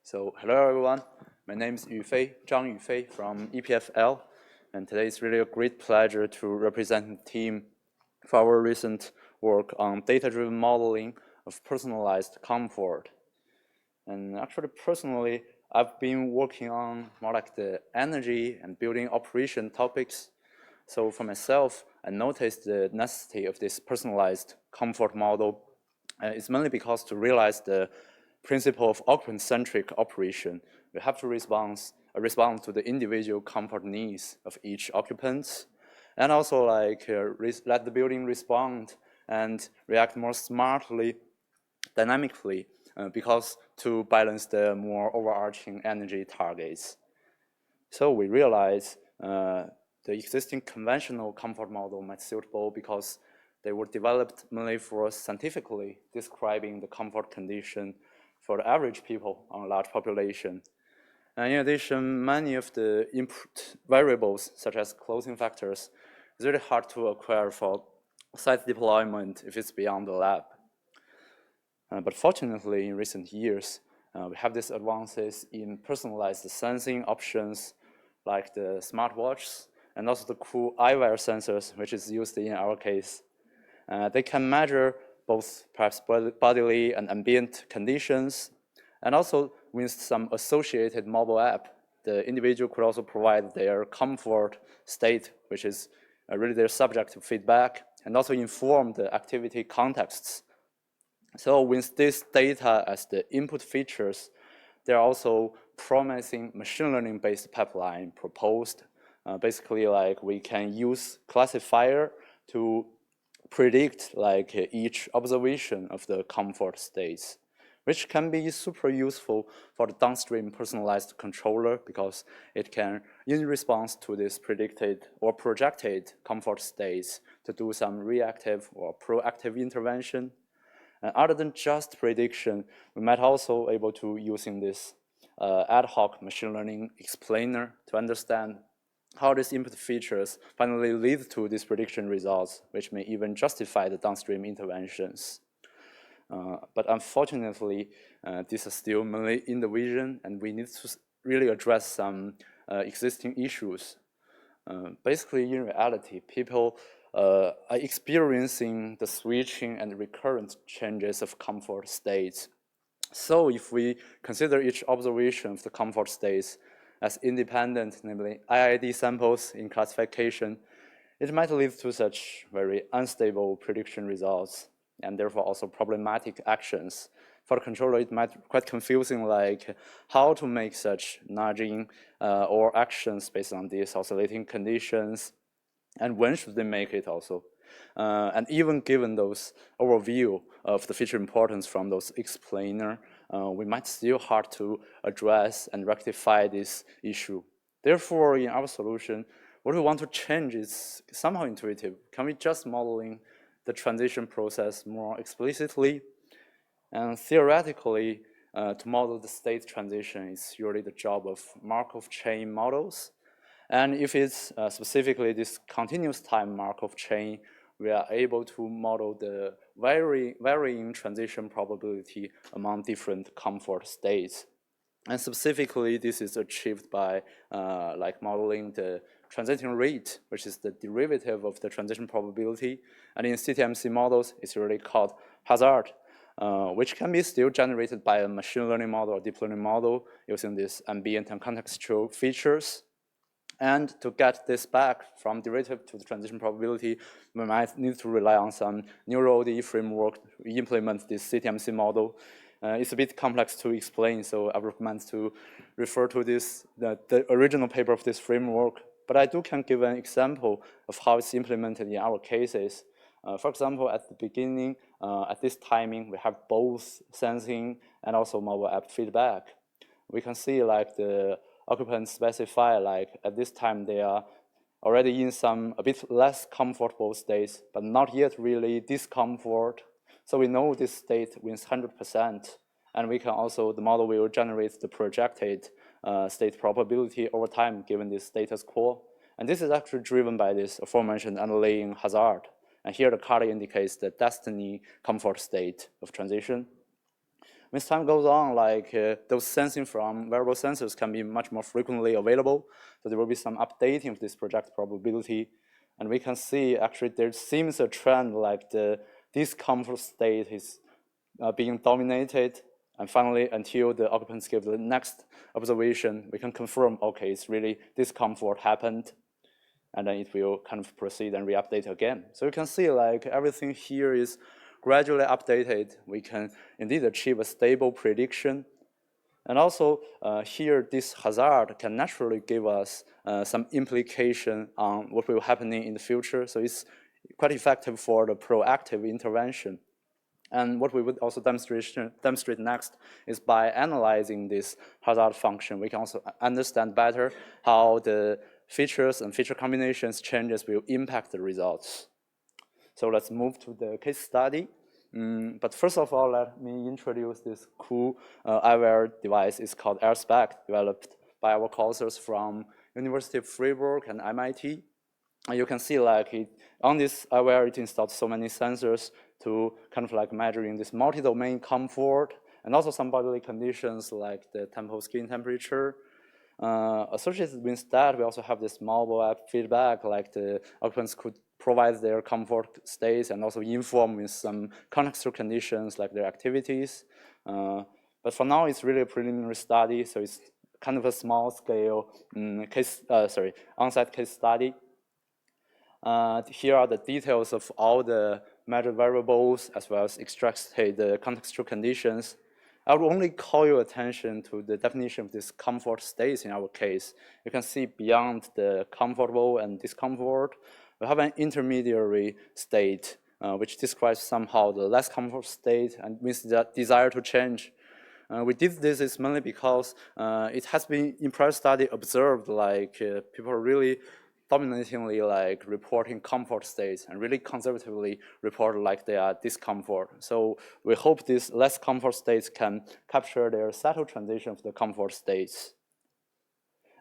So hello everyone, my name is Yufei, Zhang Yufei from EPFL, and today is really a great pleasure to represent the team for our recent work on data-driven modeling of personalized comfort. And actually, personally, I've been working on more like the energy and building operation topics. So for myself, I noticed the necessity of this personalized comfort model. It's mainly because to realize the principle of occupant-centric operation, we have to respond to the individual comfort needs of each occupant, and also let the building respond and react more smartly, dynamically, because to balance the more overarching energy targets. So we realize the existing conventional comfort model might suitable because they were developed mainly for scientifically describing the comfort condition for the average people on a large population. And in addition, many of the input variables, such as clothing factors, is really hard to acquire for site deployment if it's beyond the lab. But fortunately, in recent years, we have these advances in personalized sensing options like the smartwatches and also the cool eyewear sensors, which is used in our case. They can measure both perhaps bodily and ambient conditions, and also with some associated mobile app, the individual could also provide their comfort state, which is really their subjective feedback, and also inform the activity contexts. So with this data as the input features, there are also promising machine learning-based pipeline proposed. Basically, like we can use classifier to predict like each observation of the comfort states, which can be super useful for the downstream personalized controller because it can, in response to this predicted or projected comfort states, to do some reactive or proactive intervention. And other than just prediction, we might also able to using this ad hoc machine learning explainer to understand how these input features finally lead to these prediction results, which may even justify the downstream interventions. But unfortunately, this is still mainly in the vision, and we need to really address some existing issues. Basically, in reality, people are experiencing the switching and recurrent changes of comfort states. So if we consider each observation of the comfort states as independent, namely IID samples in classification, it might lead to such very unstable prediction results and therefore also problematic actions. For the controller, it might be quite confusing, like how to make such nudging or actions based on these oscillating conditions, and when should they make it also. And even given those overview of the feature importance from those explainer, we might still hard to address and rectify this issue. Therefore, in our solution, what we want to change is somehow intuitive. Can we just modeling the transition process more explicitly? And theoretically, to model the state transition is usually the job of Markov chain models. And if it's specifically this continuous time Markov chain, we are able to model the varying transition probability among different comfort states. And specifically, this is achieved by like modeling the transition rate, which is the derivative of the transition probability. And in CTMC models, it's really called hazard, which can be still generated by a machine learning model or deep learning model using these ambient and contextual features. And to get this back from derivative to the transition probability, we might need to rely on some neural ODE framework to implement this CTMC model. It's a bit complex to explain, so I recommend to refer to this, the original paper of this framework. But I can give an example of how it's implemented in our cases. For example, at the beginning, at this timing, we have both sensing and also mobile app feedback. We can see like the occupants specify like at this time they are already in some a bit less comfortable states, but not yet really discomfort. So we know this state wins 100%, and we can also, the model will generate the projected state probability over time given this status quo. And this is actually driven by this aforementioned underlying hazard. And here the color indicates the destiny comfort state of transition. As time goes on, like those sensing from wearable sensors can be much more frequently available. So there will be some updating of this project probability. And we can see actually there seems a trend like the discomfort state is being dominated. And finally, until the occupants give the next observation, we can confirm, okay, it's really discomfort happened. And then it will kind of proceed and re-update again. So you can see like everything here is gradually updated. We can indeed achieve a stable prediction. And also here, this hazard can naturally give us some implication on what will happen in the future. So it's quite effective for the proactive intervention. And what we would also demonstrate next is by analyzing this hazard function, we can also understand better how the features and feature combinations changes will impact the results. So let's move to the case study. But first of all, let me introduce this cool eyewear device. It's called AirSpec, developed by our co-authors from University of Freiburg and MIT. And you can see like on this eyewear, it installed so many sensors to kind of like measuring this multi-domain comfort and also some bodily conditions like the temple skin temperature. Associated with that, we also have this mobile app feedback, like the occupants could provide their comfort states and also inform with some contextual conditions like their activities. But for now, it's really a preliminary study, so it's kind of a small scale on-site case study. Here are the details of all the measured variables as well as extracted contextual conditions. I will only call your attention to the definition of this comfort states in our case. You can see beyond the comfortable and discomfort, we have an intermediary state which describes somehow the less comfort state and means that desire to change. We did this is mainly because it has been in prior study observed like people really dominatingly like reporting comfort states and really conservatively report like they are discomfort. So we hope these less comfort states can capture their subtle transition of the comfort states.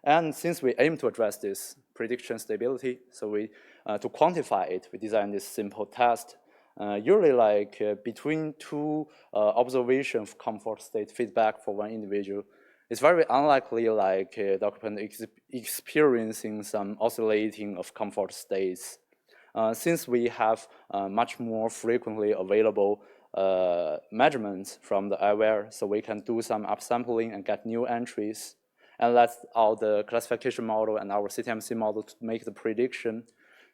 And since we aim to address this prediction stability, so we to quantify it, we designed this simple test. Usually like between two observation of comfort state feedback for one individual, it's very unlikely like the occupant experiencing some oscillating of comfort states. Since we have much more frequently available measurements from the eyewear, so we can do some upsampling and get new entries. And that's all the classification model and our CTMC model to make the prediction.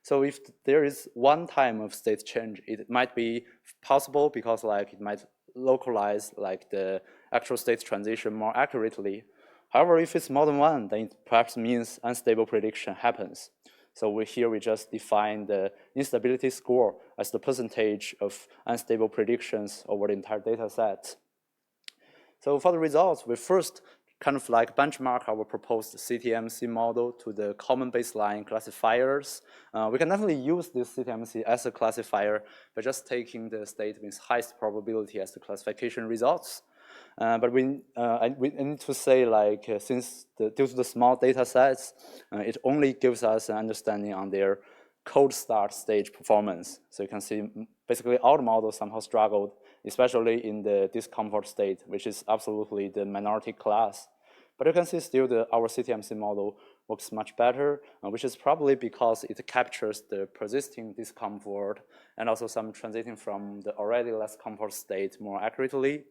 So if there is one time of state change, it might be possible because like it might localize like the actual state transition more accurately. However, if it's more than one, then it perhaps means unstable prediction happens. So here we just define the instability score as the percentage of unstable predictions over the entire data set. So for the results, we first kind of like benchmark our proposed CTMC model to the common baseline classifiers. We can definitely use this CTMC as a classifier by just taking the state with highest probability as the classification results. But we need to say like since due to the small data sets, it only gives us an understanding on their cold start stage performance. So you can see basically all the models somehow struggled, especially in the discomfort state, which is absolutely the minority class. But you can see still our CTMC model works much better, which is probably because it captures the persisting discomfort and also some transiting from the already less comfort state more accurately.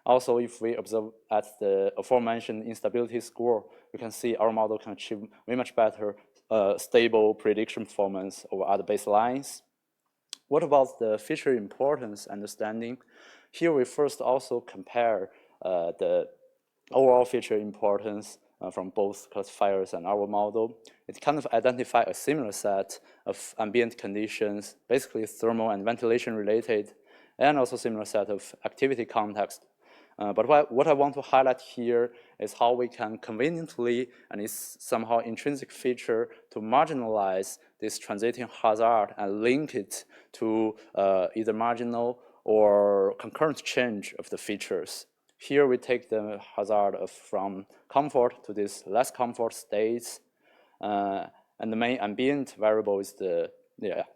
Also, if we observe at the aforementioned instability score, we can see our model can achieve way much better stable prediction performance over other baselines. What about the feature importance understanding? Here we first also compare the overall feature importance from both classifiers and our model. It kind of identify a similar set of ambient conditions, basically thermal and ventilation related, and also similar set of activity context. But what I want to highlight here is how we can conveniently, and it's somehow intrinsic feature, to marginalize this transiting hazard and link it to either marginal or concurrent change of the features. Here we take the hazard from comfort to this less comfort states, and the main ambient variable is the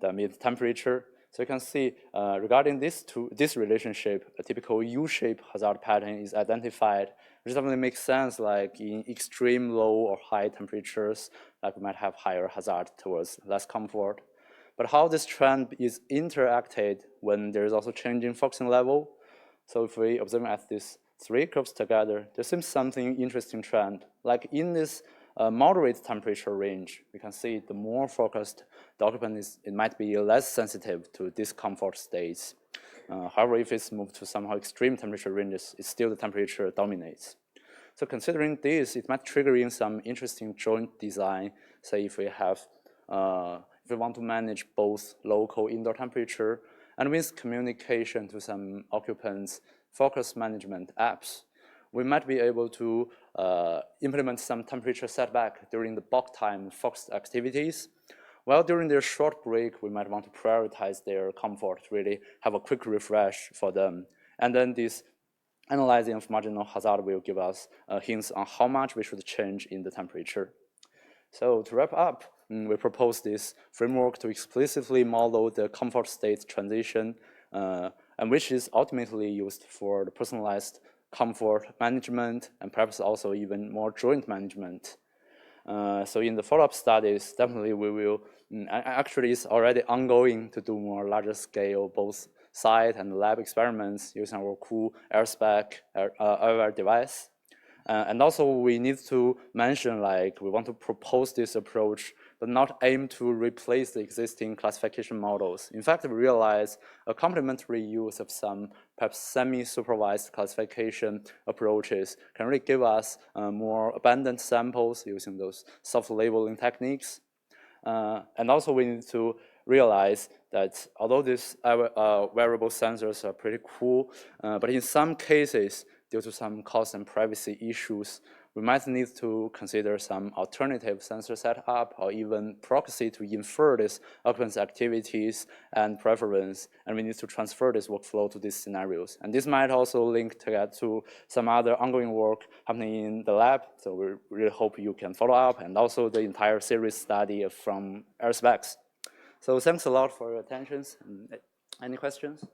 ambient temperature. So you can see regarding this relationship, a typical U-shaped hazard pattern is identified, which definitely makes sense. Like in extreme low or high temperatures, like we might have higher hazard towards less comfort. But how this trend is interacted when there is also change in focusing level. So if we observe at these three curves together, there seems something interesting trend. Like in this moderate temperature range, we can see the more focused the occupant is, it might be less sensitive to discomfort states. However, if it's moved to somehow extreme temperature ranges, it's still the temperature dominates. So considering this, it might trigger in some interesting joint design. Say if we have, if we want to manage both local indoor temperature and with communication to some occupants, focus management apps, we might be able to implement some temperature setback during the bulk time focused activities. While during their short break, we might want to prioritize their comfort, really have a quick refresh for them. And then this analyzing of marginal hazard will give us hints on how much we should change in the temperature. So to wrap up, we propose this framework to explicitly model the comfort state transition, and which is ultimately used for the personalized comfort management and perhaps also even more joint management. So in the follow-up studies, definitely we will, actually it's already ongoing to do more larger scale, both site and lab experiments using our cool air-spec airwear device. And also we need to mention, like, we want to propose this approach, but not aim to replace the existing classification models. In fact, we realize a complementary use of some perhaps semi-supervised classification approaches can really give us more abundant samples using those soft labeling techniques. And also we need to realize that although these wearable sensors are pretty cool, but in some cases, due to some cost and privacy issues, we might need to consider some alternative sensor setup or even proxy to infer these occupants' activities and preference, and we need to transfer this workflow to these scenarios. And this might also link to some other ongoing work happening in the lab, so we really hope you can follow up, and also the entire series study from AirSpecs. So thanks a lot for your attention. Any questions?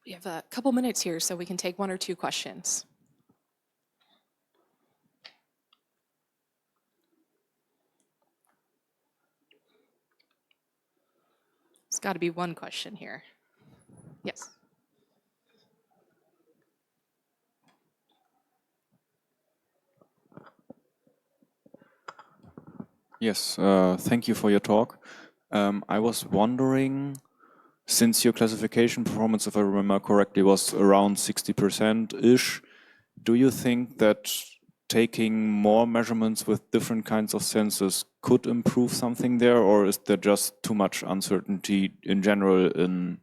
We have a couple minutes here, so we can take one or two questions. It's got to be one question here. Yes. Yes, thank you for your talk. I was wondering, since your classification performance, if I remember correctly, was around 60%-ish, do you think that taking more measurements with different kinds of sensors could improve something there, or is there just too much uncertainty in general in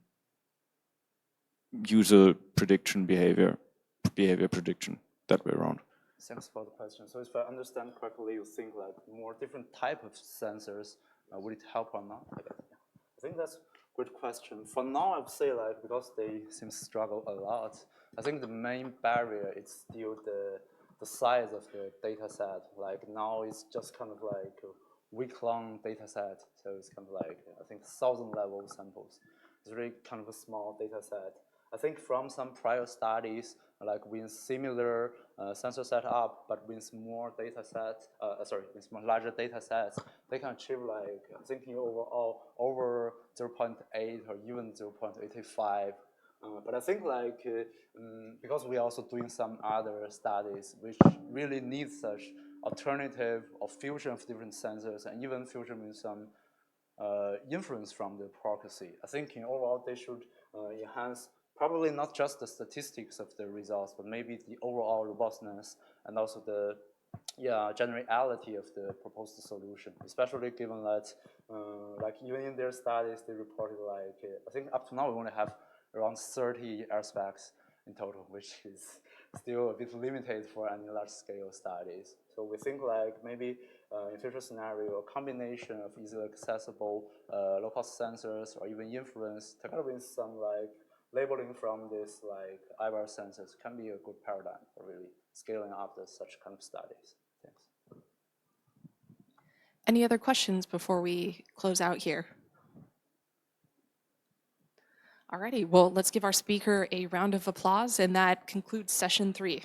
user prediction behavior prediction, that way around? Thanks for the question. So if I understand correctly, you think like more different type of sensors, would it help or not? I think that's a good question. For now, I would say like, because they seem to struggle a lot, I think the main barrier is still the size of the data set. Like now it's just kind of like a week-long data set. So it's kind of like, I think 1,000 level samples. It's really kind of a small data set. I think from some prior studies, like with similar sensor setup, but with more data sets, with more larger data sets, they can achieve like, I think overall over 0.8 or even 0.85. But I think like, because we're also doing some other studies which really need such alternative or fusion of different sensors and even fusion with some influence from the proxy. I think in overall they should enhance probably not just the statistics of the results, but maybe the overall robustness and also the generality of the proposed solution, especially given that like even in their studies, they reported like, I think up to now we only have around 30 airspecs in total, which is still a bit limited for any large scale studies. So we think like maybe in future scenario, a combination of easily accessible low-cost sensors or even influence together with some like labeling from this like eyewear sensors can be a good paradigm for really scaling up such kind of studies. Thanks. Any other questions before we close out here? Alrighty, well, let's give our speaker a round of applause, and that concludes session 3.